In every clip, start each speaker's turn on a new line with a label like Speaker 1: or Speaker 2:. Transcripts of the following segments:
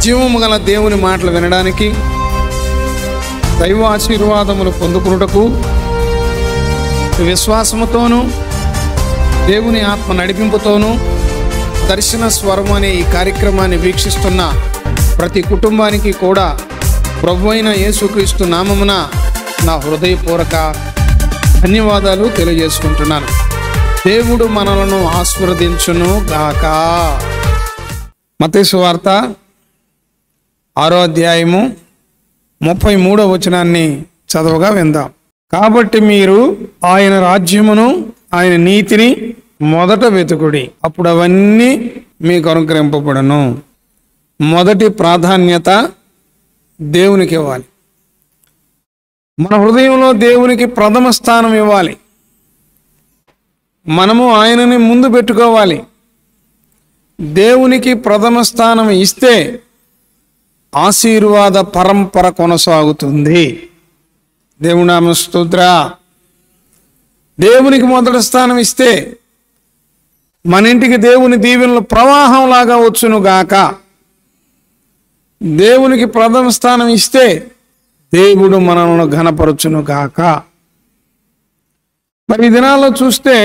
Speaker 1: జీవము గల దేవుని మాటలు వినడానికి, దైవ ఆశీర్వాదములు పొందుకున్నటకు విశ్వాసముతోనూ దేవుని ఆత్మ నడిపింపుతోనూ దర్శన స్వరం అనే ఈ కార్యక్రమాన్ని వీక్షిస్తున్న ప్రతి కుటుంబానికి కూడా ప్రభువైన యేసుక్రీస్తు నామమున నా హృదయపూర్వక ధన్యవాదాలు తెలియజేసుకుంటున్నాను. దేవుడు మనలను ఆశీర్వదించును గాక. మత్తయి సువార్త 6వ అధ్యాయము 33వ వచనాన్ని చదవగా విందాం. కాబట్టి మీరు ఆయన రాజ్యమును ఆయన నీతిని మొదట వెతుకుడి, అప్పుడు అవన్నీ మీకు అనుగ్రహింపబడును. మొదటి ప్రాధాన్యత దేవునికి ఇవ్వాలి. మన హృదయంలో దేవునికి ప్రథమ స్థానం ఇవ్వాలి. మనము ఆయనని ముందు పెట్టుకోవాలి. దేవునికి ప్రథమ స్థానం ఇస్తే ఆశీర్వాద పరంపర కొనసాగుతుంది. దేవుని నామ స్తోత్ర. దేవునికి మొదటి స్థానం ఇస్తే మన ఇంటికి దేవుని దీవెనలు ప్రవాహంలాగా వచ్చును గాక. దేవునికి ప్రథమ స్థానం ఇస్తే దేవుడు మనలను ఘనపరచును గాక. మరి ఈ దినాల్లో చూస్తే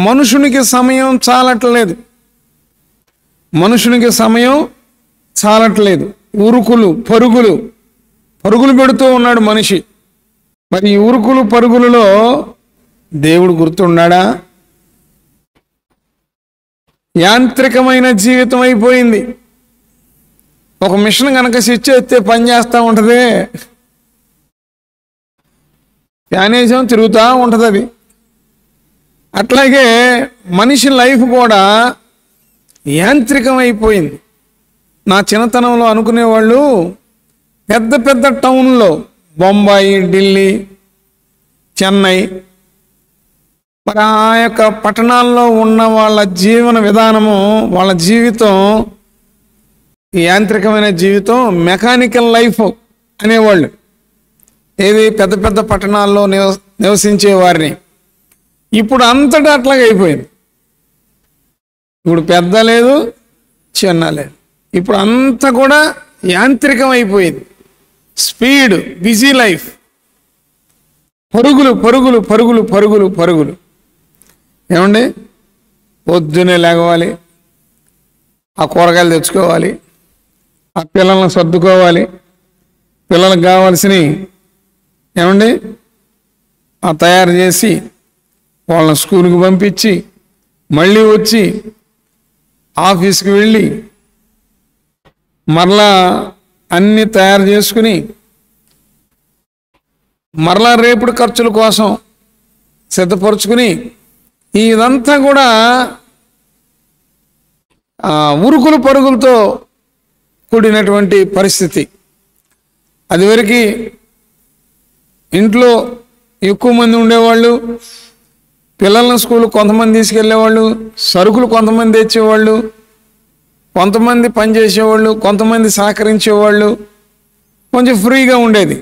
Speaker 1: మనుషునికి సమయం చాలట్లేదు. మనుషునికి సమయం చాలట్లేదు. ఉరుకులు పరుగులు పెడుతూ ఉన్నాడు మనిషి. మరి ఈ ఉరుకులు పరుగులలో దేవుడు గుర్తున్నాడా? యాంత్రికమైన జీవితం అయిపోయింది. ఒక మిషన్ కనుక స్విచ్ ఎత్తే పని చేస్తూ ఉంటుంది, ఫ్యానేజం తిరుగుతూ ఉంటుంది అది. అట్లాగే మనిషి లైఫ్ కూడా యాంత్రికం అయిపోయింది. నా చిన్నతనంలో అనుకునేవాళ్ళు పెద్ద పెద్ద టౌన్లో బొంబాయి, ఢిల్లీ, చెన్నై, మరి ఆ యొక్క పట్టణాల్లో ఉన్న వాళ్ళ జీవన విధానము, వాళ్ళ జీవితం యాంత్రికమైన జీవితం, మెకానికల్ లైఫ్ అనేవాళ్ళు. ఏది పెద్ద పెద్ద పట్టణాల్లో నివసించే వారిని. ఇప్పుడు అంతటా అట్లాగే అయిపోయింది. ఇప్పుడు పెద్ద లేదు, చిన్న లేదు, ఇప్పుడు అంతా కూడా యాంత్రికం అయిపోయింది. స్పీడ్, బిజీ లైఫ్, పరుగులు. ఏమండి, పొద్దునే లేగవాలి, ఆ కూరగాయలు తెచ్చుకోవాలి, ఆ పిల్లలను సర్దుకోవాలి, పిల్లలకు కావాల్సినవి ఏమండి ఆ తయారు చేసి వాళ్ళని స్కూల్కి పంపించి మళ్ళీ వచ్చి ఆఫీస్కి వెళ్ళి మరలా అన్నీ తయారు చేసుకుని మరలా రేపుడు ఖర్చుల కోసం సిద్ధపరుచుకుని ఇదంతా కూడా ఉరుకులు పరుగులతో కూడినటువంటి పరిస్థితి. అదివరకు ఇంట్లో ఎక్కువ మంది ఉండేవాళ్ళు, పిల్లలను స్కూల్ కొంతమంది తీసుకెళ్ళేవాళ్ళు, సరుకులు కొంతమంది తెచ్చేవాళ్ళు, కొంతమంది పనిచేసేవాళ్ళు, కొంతమంది సహకరించేవాళ్ళు, కొంచెం ఫ్రీగా ఉండేది.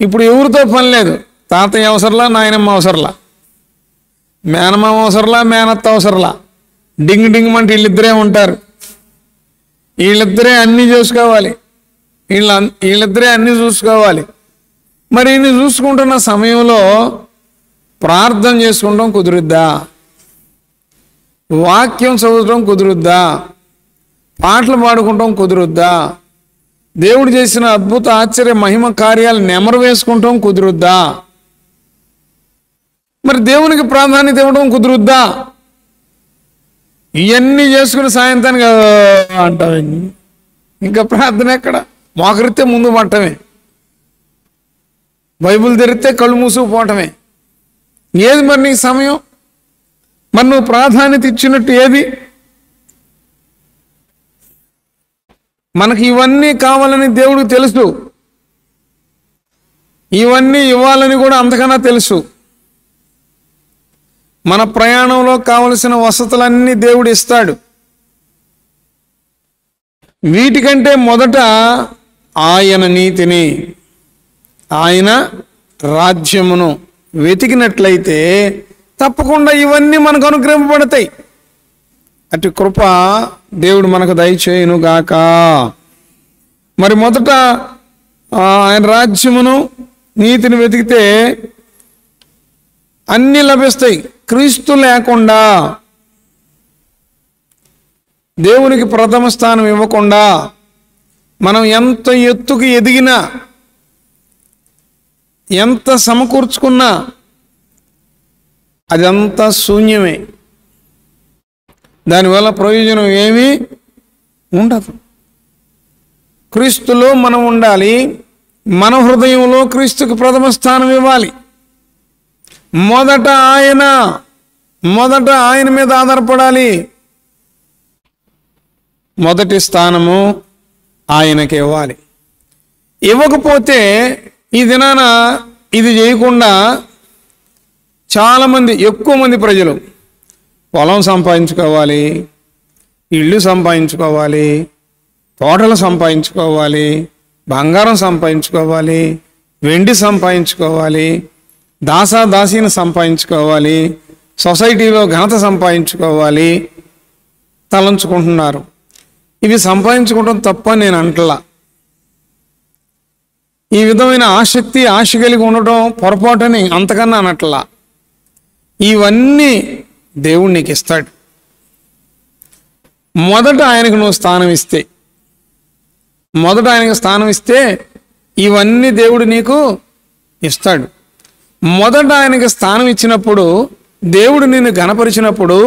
Speaker 1: ఇప్పుడు ఎవరితో పని లేదు. తాతయ్య అవసరంలా, నాయనమ్మ అవసరంలా, మేనమామ అవసరంలా, మేనత్త అవసరంలా, డింగ్ అంటే వీళ్ళిద్దరే ఉంటారు. వీళ్ళిద్దరే అన్నీ చూసుకోవాలి, వీళ్ళిద్దరే అన్నీ చూసుకోవాలి. మరి ఇన్ని చూసుకుంటున్న సమయంలో ప్రార్థన చేసుకుంటాం కుదురుద్దా? వాక్యం చదవటం కుదురుద్దా? పాటలు పాడుకుంటాం కుదురుద్దా? దేవుడు చేసిన అద్భుత ఆశ్చర్య మహిమ కార్యాలు నెమరు వేసుకుంటాం కుదురుద్దా? మరి దేవునికి ప్రాధాన్యత ఇవ్వడం కుదురుద్దా? ఇవన్నీ చేసుకుని సాయంత్రానికి అంటాం. ఇంకా ప్రార్థన ఎక్కడ? మోకరితే ముందు పట్టమే, బైబిల్ తెరిస్తే కళ్ళు మూసుకుపోవటమే. ఏది మరి నీ సమయం? మరి నువ్వు ప్రాధాన్యత ఇచ్చినట్టు ఏది? మనకి ఇవన్నీ కావాలని దేవుడికి తెలుసు, ఇవన్నీ ఇవ్వాలని కూడా అంతకన్నా తెలుసు. మన ప్రయాణంలో కావలసిన వసతులన్నీ దేవుడు ఇస్తాడు. వీటికంటే మొదట ఆయన నీతిని, ఆయన రాజ్యమును వెతికినట్లయితే తప్పకుండా ఇవన్నీ మనకు అనుగ్రహింపబడతాయి. అటు కృప దేవుడు మనకు దయచేయును గాక. మరి మొదట ఆయన రాజ్యమును నీతిని వెతికితే అన్నీ లభిస్తాయి. క్రీస్తు లేకుండా, దేవునికి ప్రథమ స్థానం ఇవ్వకుండా మనం ఎంత ఎత్తుకు ఎదిగినా, ఎంత సమకూర్చుకున్నా అదంతా శూన్యమే. దానివల్ల ప్రయోజనం ఏమీ ఉండదు. క్రీస్తులో మనం ఉండాలి. మన హృదయంలో క్రీస్తుకు ప్రథమ స్థానం ఇవ్వాలి. మొదట ఆయన మీద ఆధారపడాలి. మొదటి స్థానము ఆయనకి ఇవ్వాలి. ఇవ్వకపోతే ఈ దినాన ఇది చేయకుండా చాలామంది, ఎక్కువ మంది ప్రజలు పొలం సంపాదించుకోవాలి, ఇళ్ళు సంపాదించుకోవాలి, తోటలు సంపాదించుకోవాలి, బంగారం సంపాదించుకోవాలి, వెండి సంపాదించుకోవాలి, దాసీని సంపాదించుకోవాలి, సొసైటీలో ఘనత సంపాదించుకోవాలి తలంచుకుంటున్నారు. ఇవి సంపాదించుకోవడం తప్ప నేను అంటలా. ఈ విధమైన ఆశ కలిగి ఉండటం పొరపాటని అంతకన్నా అనట్లా. ఇవన్నీ దేవుడు నీకు ఇస్తాడు. మొదట ఆయనకు నువ్వు స్థానం ఇస్తే ఇవన్నీ దేవుడు నీకు ఇస్తాడు. మొదట ఆయనకి స్థానం ఇచ్చినప్పుడు, దేవుడు నిన్ను ఘనపరిచినప్పుడు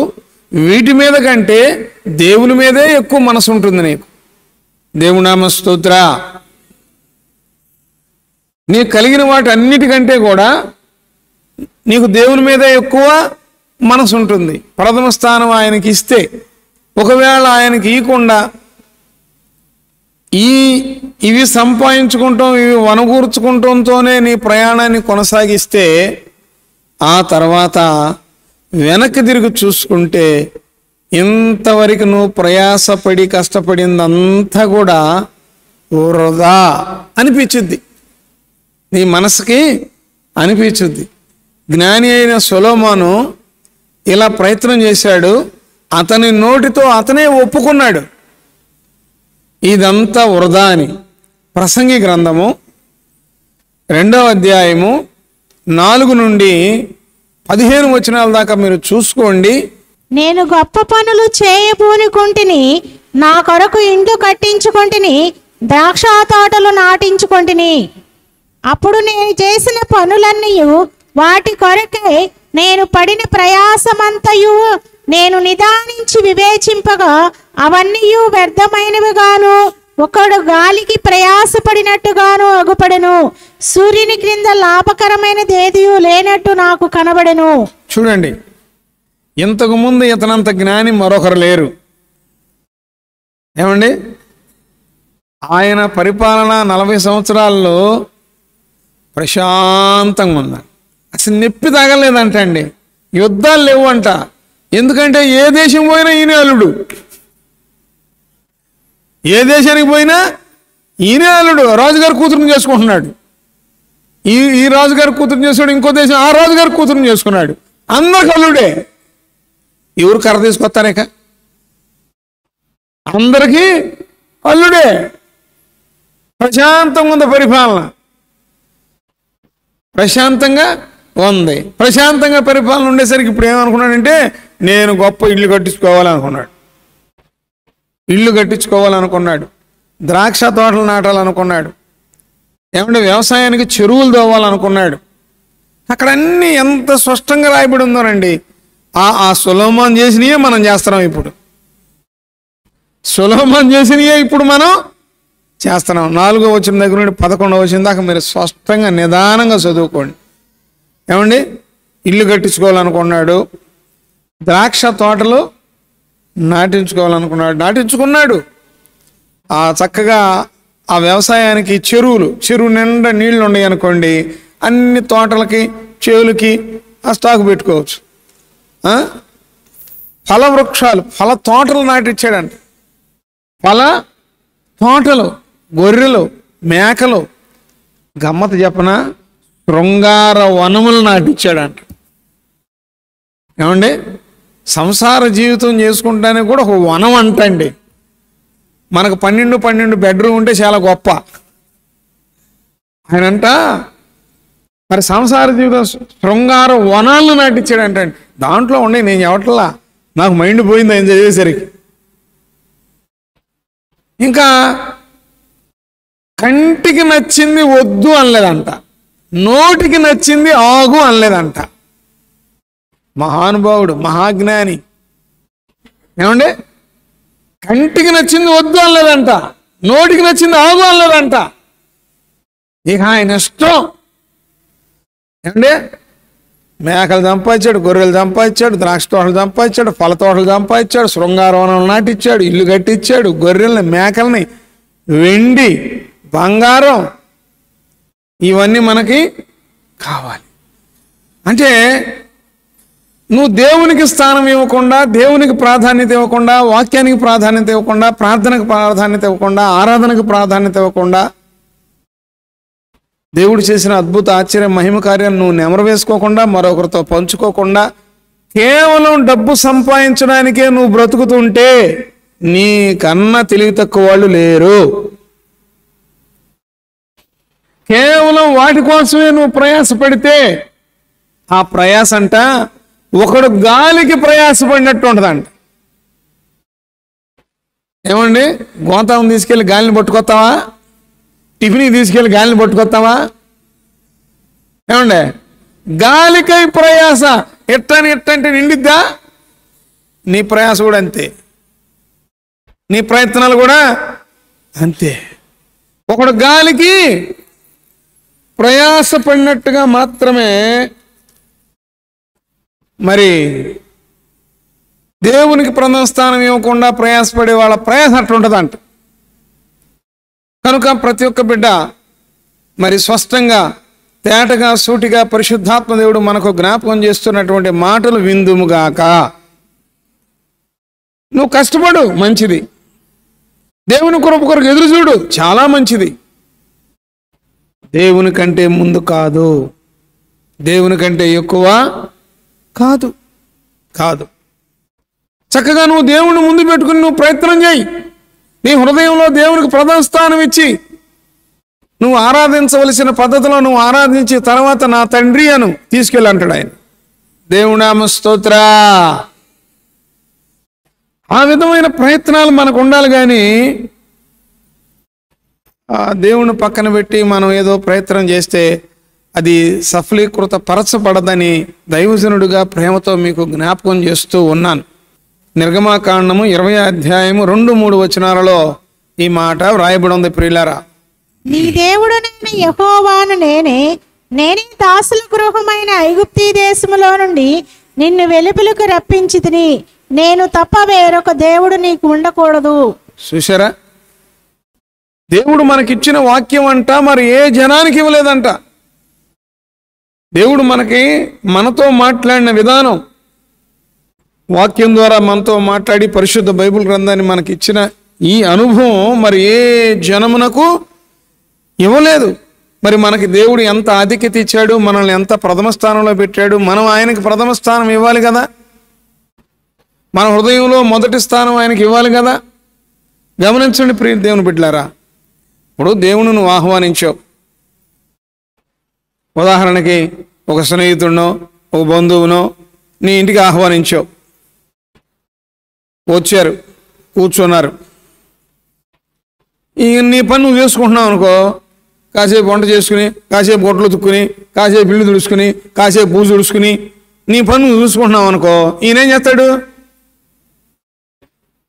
Speaker 1: వీటి మీద కంటే దేవుని మీదే ఎక్కువ మనసు ఉంటుంది నీకు. దేవుని నామ స్తోత్ర. నీకు కలిగిన వాటి అన్నిటికంటే కూడా నీకు దేవుని మీదే ఎక్కువ మనసు ఉంటుంది. ప్రథమ స్థానం ఆయనకి ఇస్తే, ఒకవేళ ఆయనకి ఇవ్వకుండా ఇవి సంపాదించుకుంటాం, ఇవి వనగూర్చుకుంటంతోనే నీ ప్రయాణాన్ని కొనసాగిస్తే, ఆ తర్వాత వెనక్కి తిరిగి చూసుకుంటే ఇంతవరకు నువ్వు ప్రయాసపడి కష్టపడిందంతా కూడా వృధా అనిపించుద్ది. నీ మనసుకి అనిపించుద్ది. జ్ఞాని అయిన సొలొమోను ఇలా ప్రయత్నం చేశాడు. అతని నోటితో అతనే ఒప్పుకున్నాడు ఇదంతా వృధా అని. ప్రసంగి గ్రంథము 2వ అధ్యాయము 4 నుండి 15 వచనాల దాకా మీరు చూసుకోండి.
Speaker 2: నేను గొప్ప పనులు చేయబూనుకుంటుని, నా కొరకు ఇండ్లు కట్టించుకుంటుని, ద్రాక్ష తోటలు నాటించుకుంటుని. అప్పుడు నేను చేసిన పనులన్నీ వాటి కొరకే నేను పడిన ప్రయాసమంతయు నేను నిదానించి వివేచింపగా అవన్నీ వ్యర్థమైనవిగాను, ఒకడు గాలికి ప్రయాసపడినట్టుగాను అగుపడెను. సూర్యుని క్రింద లాభకరమైనదేది లేనట్టు నాకు కనబడెను.
Speaker 1: చూడండి, ఇంతకు ముందు ఇతనంత జ్ఞాని మరొకరు లేరు. ఏమండి, ఆయన పరిపాలన 40 సంవత్సరాల్లో ప్రశాంతంగా ఉన్నారు. అసలు నొప్పి తగలేదంట అండి. యుద్ధాలు లేవు అంట. ఎందుకంటే ఏ దేశం పోయినా ఈయన అల్లుడు, ఏ దేశానికి పోయినా ఈయనే అల్లుడు. రాజుగారి కూతురుని చేసుకుంటున్నాడు. ఈ రాజుగారి కూతురుని చేసుకున్నాడు, ఇంకో దేశం ఆ రాజుగారి కూతురుని చేసుకున్నాడు. అందరికి అల్లుడే. ఎవరు కర్ర తీసుకొస్తారేక? అందరికీ అల్లుడే. ప్రశాంతంగా ఉంది పరిపాలన, ప్రశాంతంగా ఉంది. ప్రశాంతంగా పరిపాలన ఉండేసరికి ఇప్పుడు ఏమనుకున్నాడంటే, నేను గొప్ప ఇల్లు కట్టించుకోవాలనుకున్నాడు. ద్రాక్ష తోటలు నాటాలనుకున్నాడు. ఏమంటే వ్యవసాయానికి చెరువులు తోవాలనుకున్నాడు. అక్కడ అన్నీ ఎంత స్పష్టంగా రాయబడి ఉందోనండి. ఆ సొలొమోను చేసినయే మనం చేస్తున్నాం. ఇప్పుడు సొలొమోను చేసినయే ఇప్పుడు మనం చేస్తున్నాం. 4వ వచనం దగ్గర నుండి 11వ వచనం దాకా మీరు స్పష్టంగా నిదానంగా చదువుకోండి. ఏమండి, ఇల్లు కట్టించుకోవాలనుకున్నాడు, ద్రాక్ష తోటలు నాటించుకున్నాడు. చక్కగా ఆ వ్యవసాయానికి చెరువు నిండా నీళ్లు ఉన్నాయి అనుకోండి, అన్ని తోటలకి చేవులకి ఆ స్టాక్ పెట్టుకోవచ్చు. ఫల వృక్షాలు, ఫల తోటలు నాటిచ్చాడంట. ఫల తోటలు, గొర్రెలు, మేకలు, గమ్మత చెప్పన శృంగార వనములు నాటిచ్చాడంట. ఏమండి, సంసార జీవితం చేసుకుంటానికి కూడా ఒక వనం అంటండి. మనకు 12 బెడ్రూమ్ ఉంటే చాలా గొప్ప. ఆయనంట మరి సంసార జీవితం శృంగార వనాలను నాటించాడంట. దాంట్లో ఉండే నేను చెప్పట్లా, నాకు మైండ్ పోయింది ఆయన చదివేసరికి. ఇంకా కంటికి నచ్చింది వద్దు అనలేదంట, నోటికి నచ్చింది ఆగు అనలేదంట. మహానుభావుడు, మహాజ్ఞాని. ఏమండి, కంటికి నచ్చింది వద్దు అనలేదంట, నోటికి నచ్చింది ఆగు అనలేదంట. ఇక ఆయన ఇష్టం. ఏమండి, మేకలు సంపాదించాడు, గొర్రెలు సంపాదించాడు, ద్రాక్ష తోటలు సంపాదించాడు, పళ్ళ తోటలు సంపాదించాడు, శృంగారవనం నాటిచ్చాడు, ఇల్లు కట్టించాడు, గొర్రెల్ని మేకల్ని, వెండి బంగారం ఇవన్నీ మనకి కావాలి. అంటే నువ్వు దేవునికి స్థానం ఇవ్వకుండా, దేవునికి ప్రాధాన్యత ఇవ్వకుండా, వాక్యానికి ప్రాధాన్యత ఇవ్వకుండా, ప్రార్థనకు ప్రాధాన్యత ఇవ్వకుండా, ఆరాధనకు ప్రాధాన్యత ఇవ్వకుండా, దేవుడు చేసిన అద్భుత ఆశ్చర్య మహిమ కార్యాన్ని నువ్వు నెమరు వేసుకోకుండా, మరొకరితో పంచుకోకుండా, కేవలం డబ్బు సంపాదించడానికే నువ్వు బ్రతుకుతుంటే నీ కన్నా తెలివి తక్కువ వాళ్ళు లేరు. కేవలం వాటి కోసమే నువ్వు ప్రయాసపడితే ఆ ప్రయాస అంట ఒకడు గాలికి ప్రయాసపడినట్టు ఉంటుందంట. ఏమండి, గోతాం తీసుకెళ్ళి గాలిని పట్టుకొస్తావా? టిఫిన్కి తీసుకెళ్ళి గాలిని పట్టుకొస్తావా? ఏమండి, గాలికై ప్రయాస ఎట్టంటే నిండిద్దా? నీ ప్రయాస కూడా అంతే, నీ ప్రయత్నాలు కూడా అంతే. ఒకడు గాలికి ప్రయాసపడినట్టుగా మాత్రమే మరి దేవునికి ప్రథమ స్థానం ఇవ్వకుండా ప్రయాసపడే వాళ్ళ ప్రయాస అట్లుంటుందంట. కనుక ప్రతి ఒక్క బిడ్డ మరి స్పష్టంగా, తేటగా, సూటిగా పరిశుద్ధాత్మ దేవుడు మనకు జ్ఞాపకం చేస్తున్నటువంటి మాటలు విందుముగాక. నువ్వు కష్టపడు, మంచిది. దేవుని కొరకు ఎదురు చూడు, చాలా మంచిది. దేవుని కంటే ముందు కాదు, దేవుని కంటే ఎక్కువ కాదు కాదు. చక్కగా నువ్వు దేవుని ముందు పెట్టుకుని నువ్వు ప్రయత్నం చేయి. నీ హృదయంలో దేవునికి ప్రథమ స్థానం ఇచ్చి నువ్వు ఆరాధించవలసిన పద్ధతిలో నువ్వు ఆరాధించి తర్వాత నా తండ్రి అను తీసుకెళ్ళి అంటాడు ఆయన. దేవునామ స్తోత్ర. ఆ విధమైన ప్రయత్నాలు మనకు ఉండాలి. కానీ దేవుని పక్కన పెట్టి మనం ఏదో ప్రయత్నం చేస్తే అది సఫలీకృత పరచబడదని దైవజనుడిగా ప్రేమతో మీకు జ్ఞాపకం చేస్తూ ఉన్నాను. నిర్గమాకాండము 20వ అధ్యాయము 2-3 వచనాలలో ఈ మాట వ్రాయబడి ఉంది. ప్రియులారా,
Speaker 2: నీ దేవుడనైన యెహోవాను నేనే దాసుల గృహమైన ఐగుప్తీ దేశములో నుండి నిన్ను వెలుపలకు రప్పించితిని. నేను తప్ప వేరొక దేవుడు నీకు ఉండకూడదు.
Speaker 1: చూశారా, దేవుడు మనకిచ్చిన వాక్యం అంట మరి ఏ జనానికి ఇవ్వలేదంట. దేవుడు మనతో మాట్లాడిన విధానం, వాక్యం ద్వారా మనతో మాట్లాడి పరిశుద్ధ బైబిల్ గ్రంథాన్ని మనకి ఇచ్చిన ఈ అనుభవం మరి ఏ జనమునకు ఇవ్వలేదు. మరి మనకి దేవుడు ఎంత ఆధిక్యత ఇచ్చాడు, మనల్ని ఎంత ప్రథమ స్థానంలో పెట్టాడు. మనం ఆయనకి ప్రథమ స్థానం ఇవ్వాలి కదా, మన హృదయంలో మొదటి స్థానం ఆయనకి ఇవ్వాలి కదా. గమనించండి ప్రియ దేవుని బిడ్డలారా, ఇప్పుడు దేవుని నువ్వు ఆహ్వానించావు. ఉదాహరణకి ఒక స్నేహితుడినో ఒక బంధువునో నీ ఇంటికి ఆహ్వానించావు. వచ్చారు, కూర్చున్నారు. నీ పని నువ్వు చేసుకుంటున్నావు అనుకో, కాసేపు వంట చేసుకుని, కాసేపు గొడ్లు తుక్కుని, కాసేపు ఇల్లు తుడుచుకుని, కాసేపు పూజ తుడుచుకుని నీ పని నువ్వు చూసుకుంటున్నావు అనుకో, ఈయనేం చేస్తాడు?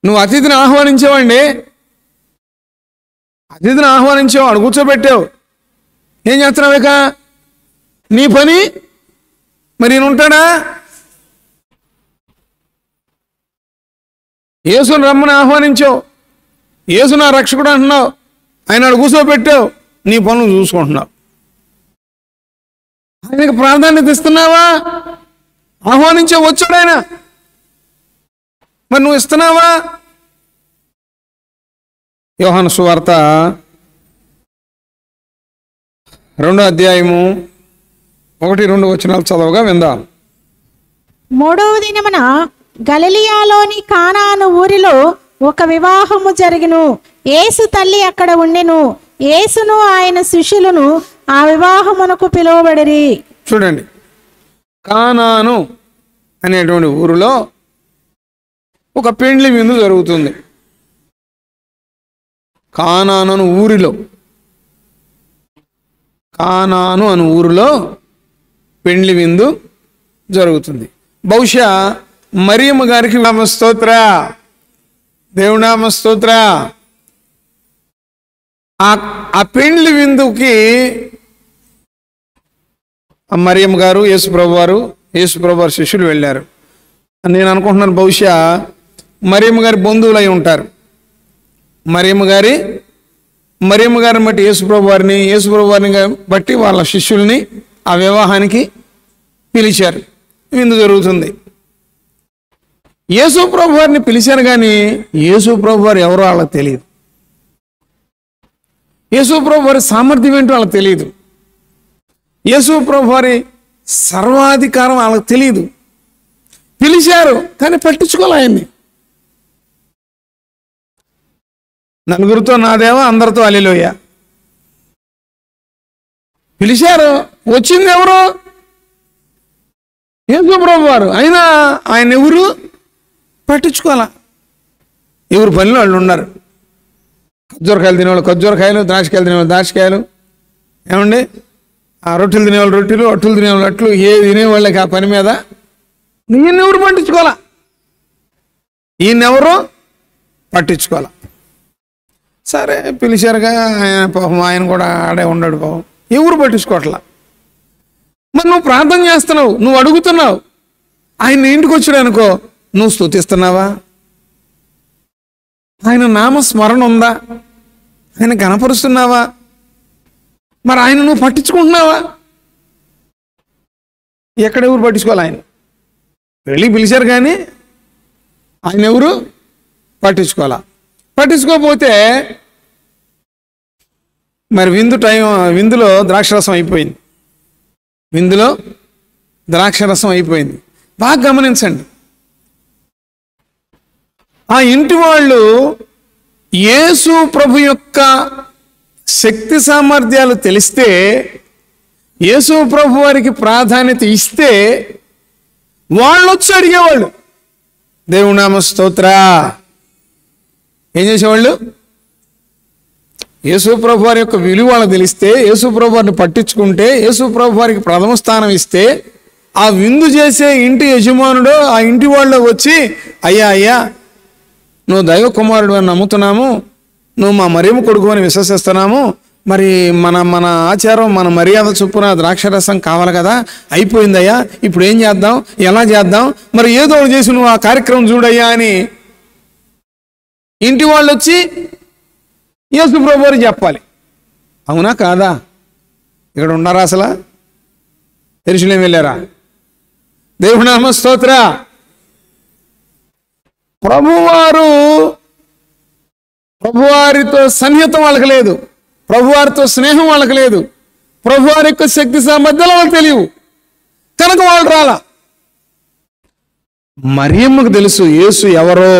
Speaker 1: నువ్వు అతిథిని ఆహ్వానించావండి, అతిథిని ఆహ్వానించావు, అడు కూర్చోబెట్టావు, ఏం చేస్తున్నావు? ఇక నీ పని మరి ఈయన ఉంటాడా? యేసుని రమ్మని ఆహ్వానించావు, యేసు నా రక్షకుడు అంటున్నావు, ఆయన అడు కూర్చోబెట్టావు, నీ పనులు చూసుకుంటున్నావు. ఆయనకు ప్రాధాన్యత ఇస్తున్నావా? ఆహ్వానించే వచ్చాడు ఆయన, మరి నువ్వు ఇస్తున్నావా? యోహాను సువార్త 2వ అధ్యాయము 1-2 వచనాలు చదవగా విందాం.
Speaker 2: 3వ దినమున గలిలియాలోని కానాను ఊరిలో ఒక వివాహము జరిగిను. యేసు తల్లి అక్కడ ఉండెను. యేసును ఆయన శిష్యులను ఆ వివాహమునకు పిలువబడిరి.
Speaker 1: చూడండి, కానాను అనేటువంటి ఊరిలో ఒక పెండ్లి విందు జరుగుతుంది. కానాను అను ఊరిలో, కానాను అను ఊరిలో పెండ్లి విందు జరుగుతుంది. బహుశా మరియమ్మ గారికి నామ స్తోత్ర, దేవునామ స్తోత్ర. ఆ పెండ్లి విందుకి మరియమ్మ గారు, యేసుప్రభు వారు శిష్యులు వెళ్ళారు. నేను అనుకుంటున్నాను బహుశా మరియమ్మ గారి బంధువులు అయి ఉంటారు. మరియమ్మ గారిని బట్టి యేసుప్రభు వారిని బట్టి వాళ్ళ శిష్యుల్ని ఆ వివాహానికి పిలిచారు. విందు జరుగుతుంది. యేసుప్రభు వారిని పిలిచారు, కానీ యేసుప్రభు వారు ఎవరో వాళ్ళకి తెలియదు. యేసుప్రభు వారి సామర్థ్యం ఏంటో వాళ్ళకి తెలియదు. యేసుప్రభు వారి సర్వాధికారం వాళ్ళకి తెలియదు. పిలిచారు కానీ పట్టించుకోలే ఆయన్ని. నలుగురితో నాదేవా, అందరితో హల్లెలూయ. పిలిచారు, వచ్చింది ఎవరు? యేసుప్రభు వారు. అయినా ఆయన ఎవరు పట్టించుకోవాలా. ఎవరు పనిలో వాళ్ళు ఉన్నారు. ఖర్జూరకాయలు తినేవాళ్ళు ఖర్జూరకాయలు, ద్రాక్షకాయలు తినేవాళ్ళు ద్రాక్షకాయలు, ఏమండి ఆ రొట్టెలు తినేవాళ్ళు రొట్టెలు, అట్లు తినేవాళ్ళు అట్లు, ఏ తినేవాళ్ళకి ఆ పని మీద. ఈయనెవరు పట్టించుకోవాలా, ఈయనెవరు పట్టించుకోవాలా. సరే పిలిచారుగా, ఆయన పాపం ఆయన కూడా ఆడే ఉన్నాడు పాపం. ఎవరు పట్టించుకోవట్లా. మరి నువ్వు ప్రార్థన చేస్తున్నావు, నువ్వు అడుగుతున్నావు, ఆయన ఇంటికి వచ్చాడు అనుకో, నువ్వు స్తుతిస్తున్నావా? ఆయన నామస్మరణ ఉందా? ఆయన గణపరుస్తున్నావా? మరి ఆయన నువ్వు పట్టించుకుంటున్నావా? ఎక్కడెవరు పట్టించుకోవాలి? ఆయన వెళ్ళి పిలిచారు కానీ ఆయన ఎవరు పట్టించుకోవాలా. పట్టించుకోకపోతే మరి విందులో ద్రాక్షరసం అయిపోయింది. విందులో ద్రాక్షరసం అయిపోయింది. బాగా గమనించండి. ఆ ఇంటి వాళ్ళు యేసు ప్రభు యొక్క శక్తి సామర్థ్యాలు తెలిస్తే, యేసు ప్రభు వారికి ప్రాధాన్యత ఇస్తే వాళ్ళు వచ్చి అడిగేవాళ్ళు, దేవునామ స్తోత్ర. ఏం చేసేవాళ్ళు? యేసు ప్రభు వారి యొక్క విలువ వాళ్ళకి తెలిస్తే, యేసు ప్రభు వారిని పట్టించుకుంటే, యేసు ప్రభు వారికి ప్రథమ స్థానం ఇస్తే, ఆ విందు చేసే ఇంటి యజమానుడు ఆ ఇంటి వాళ్ళు వచ్చి, అయ్యా నువ్వు దైవ కుమారుడు అని నమ్ముతున్నాము, నువ్వు మా మరియమ్మ కొడుకు అని విశ్వసిస్తున్నాము, మరి మన ఆచారం మన మర్యాద చొప్పున ద్రాక్షరసం కావాలి కదా, అయిపోయిందయ్యా, ఇప్పుడు ఏం చేద్దాం, ఎలా చేద్దాం, మరి ఏదో చేసి నువ్వు ఆ కార్యక్రమం చూడయ్యా అని ఇంటి వాళ్ళు వచ్చి యేసు ప్రభు వారికి చెప్పాలి. అవునా కాదా? ఇక్కడ ఉన్నారా? అసలు యెరూషలేము వెళ్ళారా? దేవునామ స్తోత్ర. ప్రభువారితో సన్నిహితం వాళ్ళకి లేదు, ప్రభువారితో స్నేహం వాళ్ళకి లేదు, ప్రభువారి యొక్క శక్తి సామర్థ్యాలు వాళ్ళకి తెలియవు కనుక వాళ్ళు రాలా. మరియమ్మకు తెలుసు యేసు ఎవరో.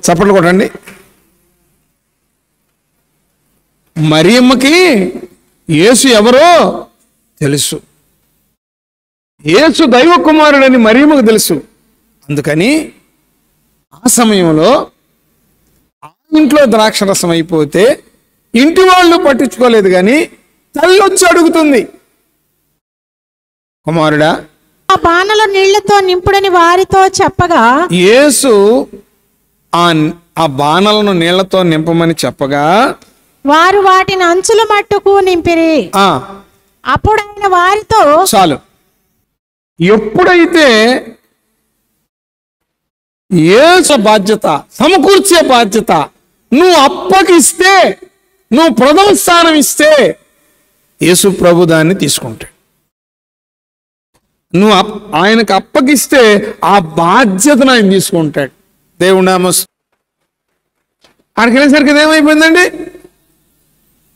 Speaker 1: చప్పట్లు కొట్టండి. మరియమ్మకి యేసు ఎవరో తెలుసు. యేసు దైవ కుమారుడని మరియమ్మకు తెలుసు. అందుకని ఆ సమయంలో ఆ ఇంట్లో ద్రాక్షరసం అయిపోతే ఇంటి వాళ్ళు పట్టించుకోలేదు, కానీ తల్లి వచ్చి అడుగుతుంది, కుమారుడా
Speaker 2: ఆ బాణలు నీళ్లతో నింపుడని వారితో చెప్పగా,
Speaker 1: యేసు ఆ బాణలను నీళ్లతో నింపమని చెప్పగా
Speaker 2: వారు వాటిని అంచుల మట్టుకు నింపిరి. అప్పుడు ఆయన వారితో,
Speaker 1: చాలు, ఎప్పుడైతే యేసు బాధ్యత, సమకూర్చే బాధ్యత నువ్వు అప్పగిస్తే, నువ్వు ప్రథమ స్థానం ఇస్తే యేసు ప్రభు దాన్ని తీసుకుంటాడు. నువ్వు ఆయనకు అప్పగిస్తే ఆ బాధ్యతను ఆయన తీసుకుంటాడు. దేవుడు ఆడికి వెళ్ళేసరికి ఏమైపోయిందండి?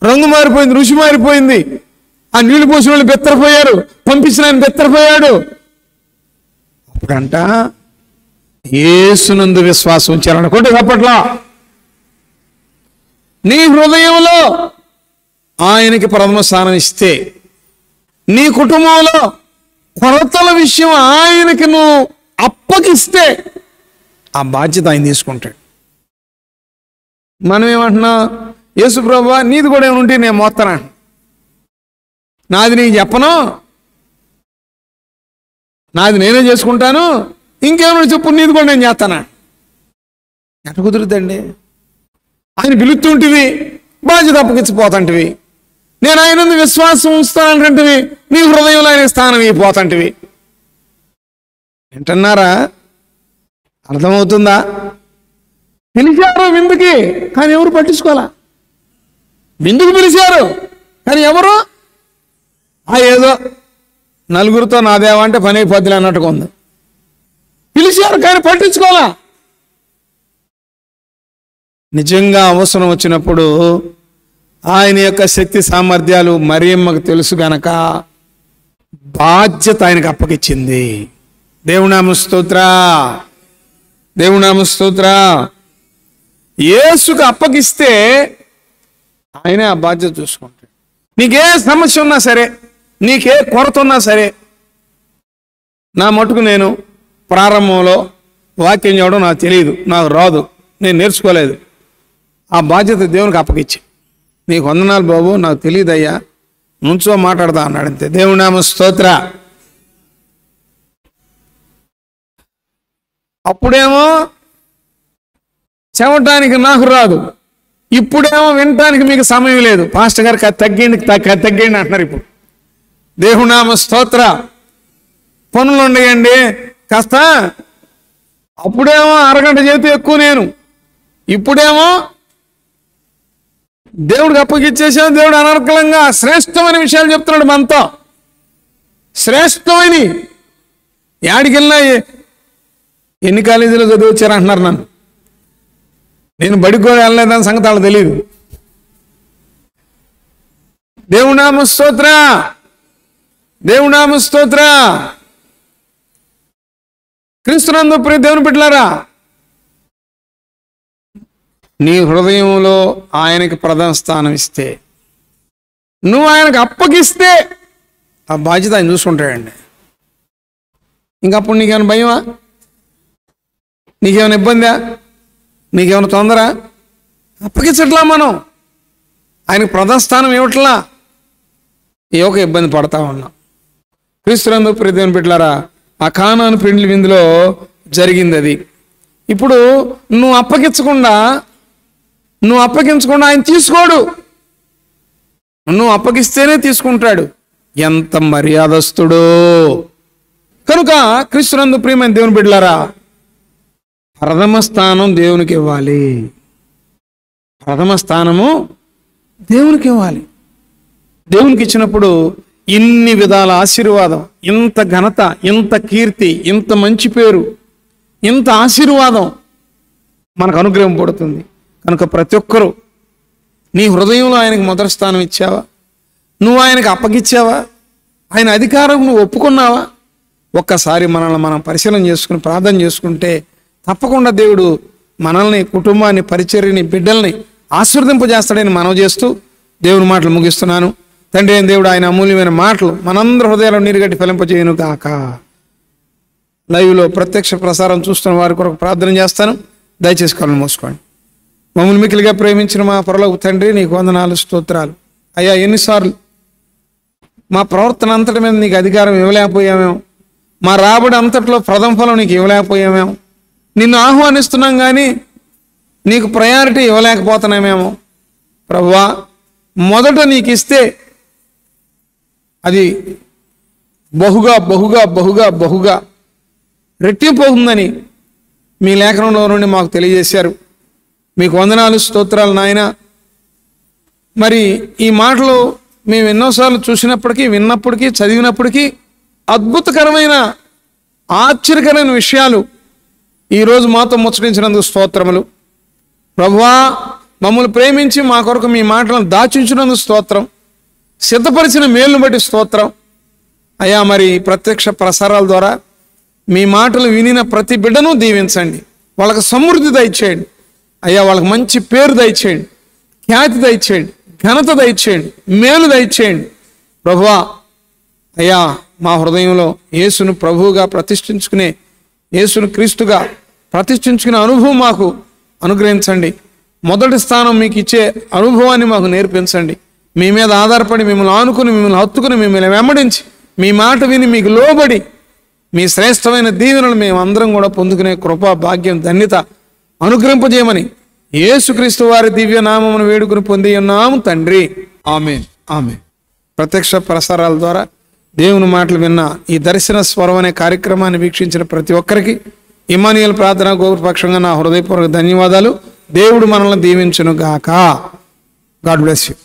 Speaker 1: రంగు మారిపోయింది, రుచి మారిపోయింది. ఆ నీళ్లు పోసిన వాళ్ళు బెత్తరపోయారు, పంపించిన ఆయన బెత్తరపోయాడు. అప్పుడంట యేసునందు విశ్వాసం ఉంచాలనుకుంటే తప్పట్లా. నీ హృదయంలో ఆయనకి ప్రథమ స్థానం ఇస్తే, నీ కుటుంబంలో కొరతల విషయం ఆయనకి నువ్వు అప్పగిస్తే ఆ బాధ్యత ఆయన తీసుకుంటాడు. మనం ఏమంటున్నాం, యేసు ప్రభువా నీది కూడా ఏమైనా ఉంటే నేను మోస్తానా, నాది నీకు చెప్పను, నాది నేనే చేసుకుంటాను, ఇంకేమైనా చెప్పు నీది కూడా నేను చేస్తానా. ఎట్లా కుదురుద్దండి? ఆయన పిలుస్తుంటివి, బాధ్యత అప్పగించిపోతాంటివి. నేను ఆయన విశ్వాసం ఉంచుతానంటివి, నీ హృదయంలో ఆయన స్థానం అయిపోతాంటివి. వింటున్నారా? అర్థమవుతుందా? పిలిచారు విందుకి, కానీ ఎవరు పట్టించుకోవాలా. విందుకు పిలిచారు కానీ ఎవరు ఏదో నలుగురితో నాదేవా అంటే పని అయిపోద్దులే అన్నట్టుగా ఉంది. పిలిచారు కానీ పట్టించుకోవాలా. నిజంగా అవసరం వచ్చినప్పుడు ఆయన యొక్క శక్తి సామర్థ్యాలు మరియమ్మకు తెలుసు గనక బాధ్యత ఆయనకు అప్పగిచ్చింది. దేవునామ స్తోత్ర, దేవునామ స్తోత్ర. యేసుకు అప్పగిస్తే ఆయనే ఆ బాధ్యత చూసుకుంటాడు. నీకే సమస్య ఉన్నా సరే, నీకే కొరత ఉన్నా సరే, నా మటుకు నేను ప్రారంభంలో వాక్యం చేయడం నాకు తెలియదు, నాకు రాదు, నేను నేర్చుకోలేదు. ఆ బాధ్యత దేవునికి అప్పగిచ్చి, నీకు వందనాలు బాబు, నాకు తెలియదయ్యా, నుంచో మాట్లాడదా అన్నాడు అంతే. దేవునామ స్తోత్ర. అప్పుడేమో చెప్పటానికి నాకు రాదు, ఇప్పుడేమో వినటానికి మీకు సమయం లేదు. పాస్టర్ గారు తగ్గండి తగ్గండి అంటున్నారు. ఇప్పుడు దేవునామ స్తోత్ర. పనులు ఉండయండి కాస్త. అప్పుడేమో అరగంట చేతి ఎక్కువ నేను, ఇప్పుడేమో దేవుడికి అప్పగిచ్చేసాను. దేవుడు అనర్గళంగా శ్రేష్టమైన విషయాలు చెప్తున్నాడు మనతో. శ్రేష్టమైన యాడికి వెళ్ళినా ఎన్ని కాలేజీలో చదివి వచ్చారంటున్నారు నన్ను. నేను బడికి కూడా వెళ్ళలేదని సంగతి వాళ్ళకి తెలియదు. దేవునామ స్తోత్ర, దేవునామ స్తోత్ర. క్రీస్తునందు ప్రియ దేవుని బిడ్డలారా, నీ హృదయంలో ఆయనకి ప్రథమ స్థానం ఇస్తే, నువ్వు ఆయనకు అప్పగిస్తే ఆ బాధ్యత ఆయన చూసుకుంటాడండి. ఇంకప్పుడు నీకేమైనా భయమా? నీకేమైనా ఇబ్బందా? నీకేమైనా తొందర? అప్పగించట్లా మనం ఆయనకు ప్రథమ స్థానం ఇవ్వట్లా, ఏవో ఒక ఇబ్బంది పడతా ఉన్నాం. క్రీస్తునందు ప్రియ దేవుని బిడ్డలారా, ఆ కానాను పెండ్లి విందులో జరిగింది అది. ఇప్పుడు నువ్వు అప్పగించకుండా ఆయన తీసుకోడు, నువ్వు అప్పగిస్తేనే తీసుకుంటాడు. ఎంత మర్యాదస్తుడో! కనుక క్రీస్తునందు ప్రియమైన దేవుని బిడ్డలారా, ప్రథమ స్థానం దేవునికి ఇవ్వాలి. ప్రథమ స్థానము దేవునికి ఇవ్వాలి. దేవునికి ఇచ్చినప్పుడు ఇన్ని విధాల ఆశీర్వాదం, ఇంత ఘనత, ఇంత కీర్తి, ఇంత మంచి పేరు, ఇంత ఆశీర్వాదం మనకు అనుగ్రహం పడుతుంది. కనుక ప్రతి ఒక్కరూ నీ హృదయంలో ఆయనకు మొదటి స్థానం ఇచ్చావా? నువ్వు ఆయనకు అప్పగిచ్చావా? ఆయన అధికారం నువ్వు ఒప్పుకున్నావా? ఒక్కసారి మనల్ని మనం పరిశీలన చేసుకుని ప్రార్థన చేసుకుంటే తప్పకుండా దేవుడు మనల్ని, కుటుంబాన్ని, పరిచర్యని, బిడ్డల్ని ఆశీర్వదింపజేస్తాడని మనవి చేస్తూ దేవుని మాటలు ముగిస్తున్నాను. తండ్రి అయిన దేవుడు ఆయన అమూల్యమైన మాటలు మనందరి హృదయాల్లో నీరుగట్టి ఫలింపజేయును గాక. లైవ్లో ప్రత్యక్ష ప్రసారం చూస్తున్న వారి కొరకు ప్రార్థన చేస్తాను. దయచేసి కళ్ళు మూసుకోండి. మమ్మల్ని మిక్కిలిగా ప్రేమించిన మా పరలోక తండ్రి, నీకు వందనాలు, స్తోత్రాలు. అయ్యా, ఎన్నిసార్లు మా ప్రవర్తన అంతటి మీద నీకు అధికారం ఇవ్వలేకపోయామేమో, మా రాబడి అంతట్లో ప్రథమ ఫలం నీకు ఇవ్వలేకపోయామేమో, నిన్ను ఆహ్వానిస్తున్నాం కానీ నీకు ప్రయారిటీ ఇవ్వలేకపోతున్నామేమో. ప్రభువా, మొదట నీకు ఇస్తే అది బహుగా బహుగా బహుగా బహుగా రెట్టింపు అవుతుందని మీ లేఖనంలో నుండి మాకు తెలియజేశారు. మీకు వందనాలు, స్తోత్రాలు నాయన. మరి ఈ మాటలు మేము ఎన్నోసార్లు చూసినప్పటికీ, విన్నప్పటికీ, చదివినప్పటికీ అద్భుతకరమైన, ఆశ్చర్యకరమైన విషయాలు ఈరోజు మాతో ముచ్చటించినందుకు స్తోత్రములు. ప్రభువా, మమ్మల్ని ప్రేమించి మా కొరకు మీ మాటలను దాచించినందుకు స్తోత్రం. సిద్ధపరిచిన మేలును బట్టి స్తోత్రం. అయ్యా, మరి ప్రత్యక్ష ప్రసారాల ద్వారా మీ మాటలు వినిన ప్రతి బిడ్డను దీవించండి. వాళ్ళకి సమృద్ధి దయచేయండి అయ్యా. వాళ్ళకి మంచి పేరు దయచేయండి, ఖ్యాతి దయచేయండి, ఘనత దయచేయండి, మేలు దయచేయండి ప్రభువా. అయ్యా మా హృదయంలో యేసును ప్రభువుగా ప్రతిష్ఠించుకునే, యేసును క్రీస్తుగా ప్రతిష్ఠించుకునే అనుభవం మాకు అనుగ్రహించండి. మొదటి స్థానం మీకు ఇచ్చే అనుభవాన్ని మాకు నేర్పించండి. మీ మీద ఆధారపడి మిమ్మల్ని ఆనుకుని, మిమ్మల్ని హత్తుకుని, మిమ్మల్ని వెంబడించి, మీ మాట విని మీకు లోబడి మీ శ్రేష్టమైన దీవెనలు మేము అందరం కూడా పొందుకునే కృపా భాగ్యం ధన్యత అనుగ్రహింపజేయమని యేసుక్రీస్తు వారి దివ్య నామమును వేడుకుని పొంది ఉన్నాము తండ్రి. ఆమేన్, ఆమేన్. ప్రత్యక్ష ప్రసారాల ద్వారా దేవుని మాటలు విన్న ఈ దర్శన స్వరం అనే కార్యక్రమాన్ని వీక్షించిన ప్రతి ఒక్కరికి ఇమ్మానుయేల్ ప్రార్థనా గోపుర పక్షంగా నా హృదయపూర్వక ధన్యవాదాలు. దేవుడు మనల్ని దీవించును గాక. God bless you.